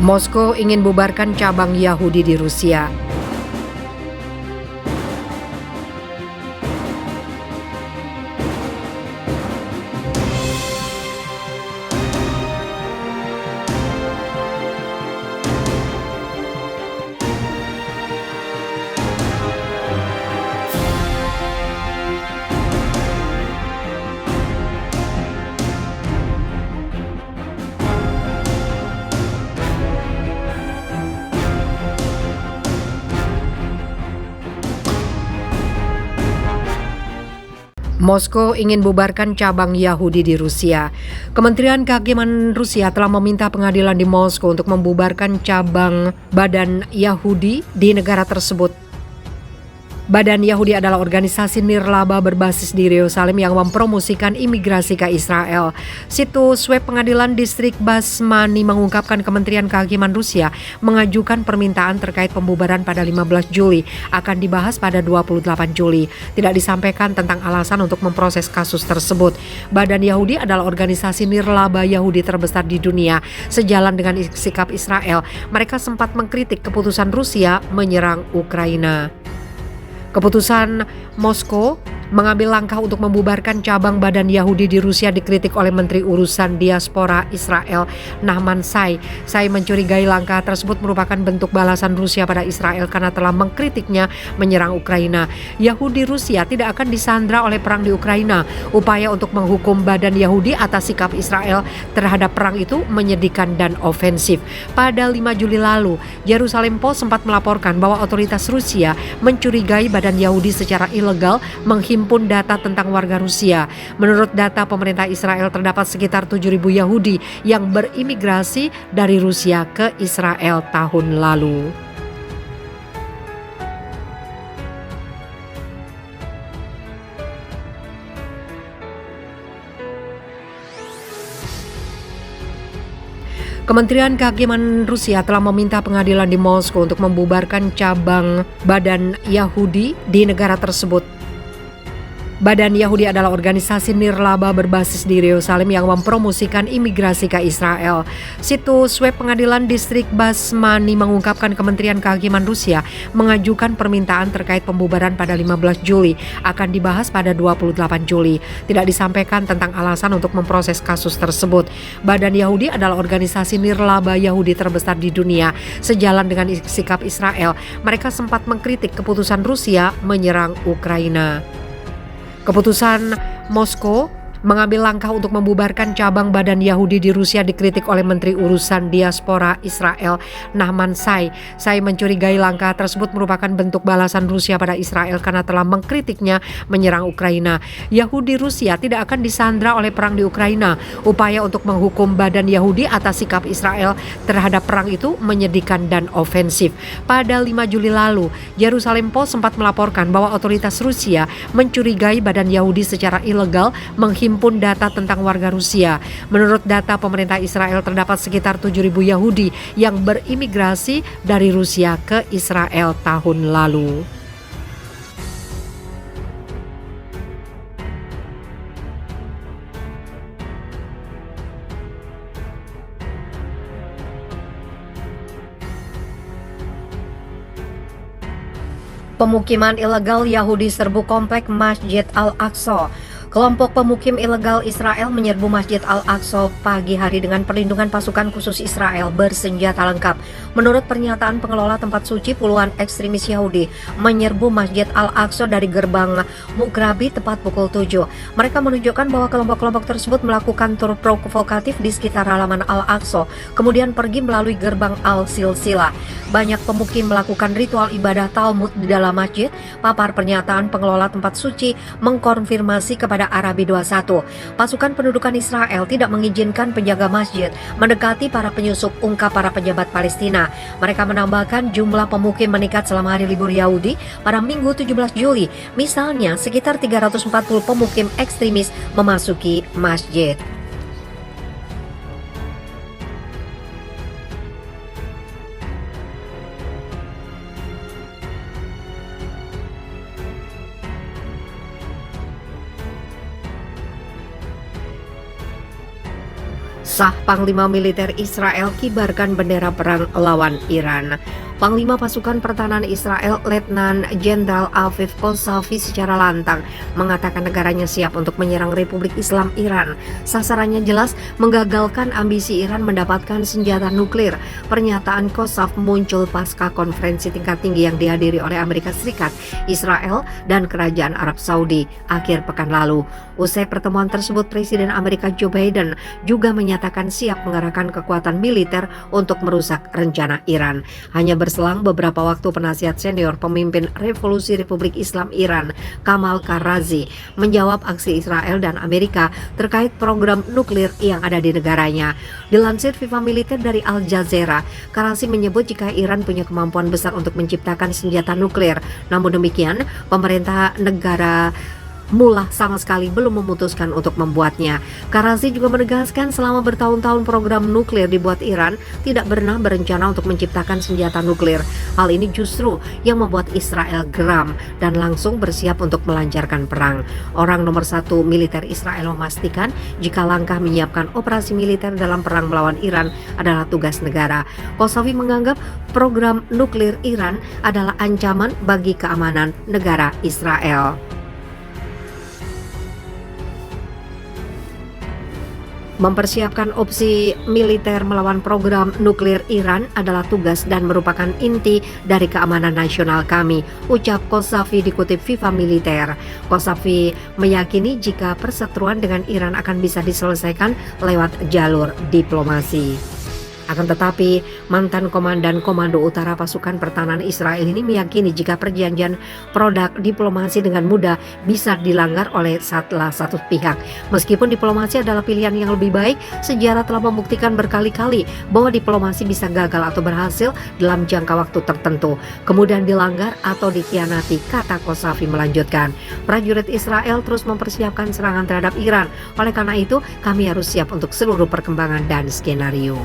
Moskow ingin bubarkan cabang Yahudi di Rusia. Moskow ingin bubarkan cabang Yahudi di Rusia. Kementerian Kehakiman Rusia telah meminta pengadilan di Moskow untuk membubarkan cabang Badan Yahudi di negara tersebut. Badan Yahudi adalah organisasi nirlaba berbasis di Yerusalem yang mempromosikan imigrasi ke Israel. Situs web pengadilan distrik Basmani mengungkapkan Kementerian Kehakiman Rusia mengajukan permintaan terkait pembubaran pada 15 Juli, akan dibahas pada 28 Juli. Tidak disampaikan tentang alasan untuk memproses kasus tersebut. Badan Yahudi adalah organisasi nirlaba Yahudi terbesar di dunia. Sejalan dengan sikap Israel, mereka sempat mengkritik keputusan Rusia menyerang Ukraina. Keputusan Moskow mengambil langkah untuk membubarkan cabang Badan Yahudi di Rusia dikritik oleh Menteri Urusan Diaspora Israel, Nahman Shai. Shai mencurigai langkah tersebut merupakan bentuk balasan Rusia pada Israel karena telah mengkritiknya menyerang Ukraina. Yahudi Rusia tidak akan disandra oleh perang di Ukraina. Upaya untuk menghukum Badan Yahudi atas sikap Israel terhadap perang itu menyedihkan dan ofensif. Pada 5 Juli lalu, Jerusalem Post sempat melaporkan bahwa otoritas Rusia mencurigai Badan Yahudi secara ilegal menghimpun data tentang warga Rusia. Menurut data pemerintah Israel, terdapat sekitar 7.000 Yahudi yang berimigrasi dari Rusia ke Israel tahun lalu. Kementerian Kehakiman Rusia telah meminta pengadilan di Moskow untuk membubarkan cabang Badan Yahudi di negara tersebut. Badan Yahudi adalah organisasi nirlaba berbasis di Yerusalem yang mempromosikan imigrasi ke Israel. Situs web pengadilan distrik Basmani mengungkapkan Kementerian Kehakiman Rusia mengajukan permintaan terkait pembubaran pada 15 Juli, akan dibahas pada 28 Juli. Tidak disampaikan tentang alasan untuk memproses kasus tersebut. Badan Yahudi adalah organisasi nirlaba Yahudi terbesar di dunia. Sejalan dengan sikap Israel, mereka sempat mengkritik keputusan Rusia menyerang Ukraina. Keputusan Moskow mengambil langkah untuk membubarkan cabang Badan Yahudi di Rusia dikritik oleh Menteri Urusan Diaspora Israel, Nahman Shai. Shai mencurigai langkah tersebut merupakan bentuk balasan Rusia pada Israel karena telah mengkritiknya menyerang Ukraina. Yahudi Rusia tidak akan disandra oleh perang di Ukraina. Upaya untuk menghukum Badan Yahudi atas sikap Israel terhadap perang itu menyedihkan dan ofensif. Pada 5 Juli lalu, Jerusalem Post sempat melaporkan bahwa otoritas Rusia mencurigai Badan Yahudi secara ilegal menghimpun data tentang warga Rusia. Menurut data pemerintah Israel, terdapat sekitar 7.000 Yahudi yang berimigrasi dari Rusia ke Israel tahun lalu. Pemukiman ilegal Yahudi serbu komplek Masjid Al-Aqsa. Kelompok pemukim ilegal Israel menyerbu Masjid Al-Aqsa pagi hari dengan perlindungan pasukan khusus Israel bersenjata lengkap. Menurut pernyataan pengelola tempat suci, puluhan ekstremis Yahudi menyerbu Masjid Al-Aqsa dari gerbang Mugrabi tepat pukul 7. Mereka menunjukkan bahwa kelompok-kelompok tersebut melakukan tur provokatif di sekitar halaman Al-Aqsa, kemudian pergi melalui gerbang Al-Silsilah. Banyak pemukim melakukan ritual ibadah Talmud di dalam masjid. Papar pernyataan pengelola tempat suci mengkonfirmasi kepada Arabi 21. Pasukan pendudukan Israel tidak mengizinkan penjaga masjid mendekati para penyusup, ungkap para pejabat Palestina. Mereka menambahkan jumlah pemukim meningkat selama hari libur Yahudi pada Minggu 17 Juli. Misalnya, sekitar 340 pemukim ekstremis memasuki masjid. Sah Panglima Militer Israel kibarkan bendera perang lawan Iran. Panglima Pasukan Pertahanan Israel Letnan Jenderal Aviv Kosavi secara lantang mengatakan negaranya siap untuk menyerang Republik Islam Iran. Sasarannya jelas menggagalkan ambisi Iran mendapatkan senjata nuklir. Pernyataan Kosav muncul pasca konferensi tingkat tinggi yang dihadiri oleh Amerika Serikat, Israel, dan Kerajaan Arab Saudi akhir pekan lalu. Usai pertemuan tersebut, Presiden Amerika Joe Biden juga menyatakan siap mengerahkan kekuatan militer untuk merusak rencana Iran. Hanya berselang beberapa waktu, penasihat senior pemimpin Revolusi Republik Islam Iran, Kamal Karazi, menjawab aksi Israel dan Amerika terkait program nuklir yang ada di negaranya. Dilansir FIFA Militer dari Al Jazeera, Karazi menyebut jika Iran punya kemampuan besar untuk menciptakan senjata nuklir. Namun demikian, pemerintah negara Mullah sama sekali belum memutuskan untuk membuatnya. Karazi juga menegaskan selama bertahun-tahun program nuklir dibuat, Iran tidak pernah berencana untuk menciptakan senjata nuklir. Hal ini justru yang membuat Israel geram dan langsung bersiap untuk melancarkan perang. Orang nomor satu militer Israel memastikan jika langkah menyiapkan operasi militer dalam perang melawan Iran adalah tugas negara. Kosavi menganggap program nuklir Iran adalah ancaman bagi keamanan negara Israel. Mempersiapkan opsi militer melawan program nuklir Iran adalah tugas dan merupakan inti dari keamanan nasional kami, ucap Kosavi dikutip FIFA Militer. Kosavi meyakini jika perseteruan dengan Iran akan bisa diselesaikan lewat jalur diplomasi. Akan tetapi, mantan Komandan Komando Utara Pasukan Pertahanan Israel ini meyakini jika perjanjian produk diplomasi dengan mudah bisa dilanggar oleh salah satu pihak. Meskipun diplomasi adalah pilihan yang lebih baik, sejarah telah membuktikan berkali-kali bahwa diplomasi bisa gagal atau berhasil dalam jangka waktu tertentu, kemudian dilanggar atau dikhianati, kata Kosavi melanjutkan. Prajurit Israel terus mempersiapkan serangan terhadap Iran. Oleh karena itu, kami harus siap untuk seluruh perkembangan dan skenario.